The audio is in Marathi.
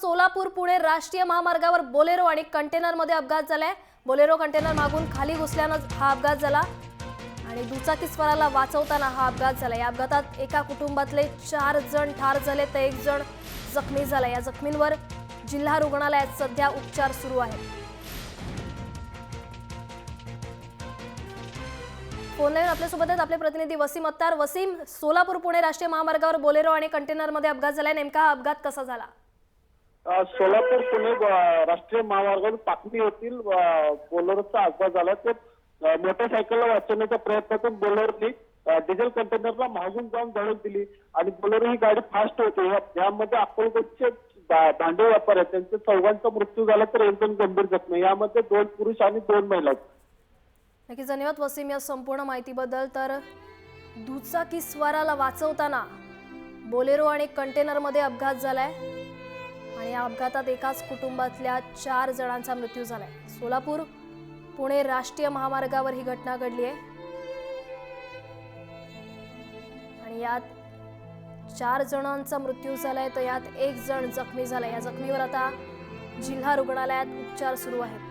सोलापूर पुणे राष्ट्रीय महामार्गावर बोलेरो आणि कंटेनरमध्ये अपघात झालाय। बोलेरो कंटेनर मागून खाली घुसल्यानं हा अपघात झाला आणि दुचाकीस्वाराला वाचवताना हा अपघात झाला। या अपघातात एका कुटुंबातले 4 जण ठार झाले तर 1 जण जखमी झाला। या जखमींवर जिल्हा रुग्णालयात सध्या उपचार सुरू आहेत। फोनलाईन आपल्यासोबत आहेत आपले प्रतिनिधी वसीम अत्तार। वसीम, सोलापूर पुणे राष्ट्रीय महामार्गावर बोलेरो आणि कंटेनरमध्ये अपघात झालाय, नेमका हा अपघात कसा झाला? सोलापूर पुणे राष्ट्रीय महामार्गावर पाकणी येथील बोलेरोचा अपघात झाला। ते मोटरसायकलला वाचवण्याच्या प्रयत्नातून बोलेरोने डिझेल कंटेनरला मागून जाऊन धडक दिली आणि बोलेरो ही गाडी फास्ट होती। यामध्ये अक्कलकोटचे भांडे व्यापारी आहेत, त्यांच्या चौघांचा मृत्यू झाला तर 1 जण गंभीर जखमी। यामध्ये 2 पुरुष आणि 2 महिला। नक्कीच धन्यवाद वसीम या संपूर्ण माहितीबद्दल। तर दुचाकीस्वाराला वाचवताना बोलेरो आणि कंटेनरमध्ये अपघात झालाय आणि या अपघातात एकाच कुटुंबातल्या 4 जणांचा मृत्यू झालाय। सोलापूर पुणे राष्ट्रीय महामार्गावर ही घटना घडली आहे आणि यात 4 जणांचा मृत्यू झालाय तर यात 1 जण जखमी झालाय। या जखमीवर आता जिल्हा रुग्णालयात उपचार सुरू आहेत।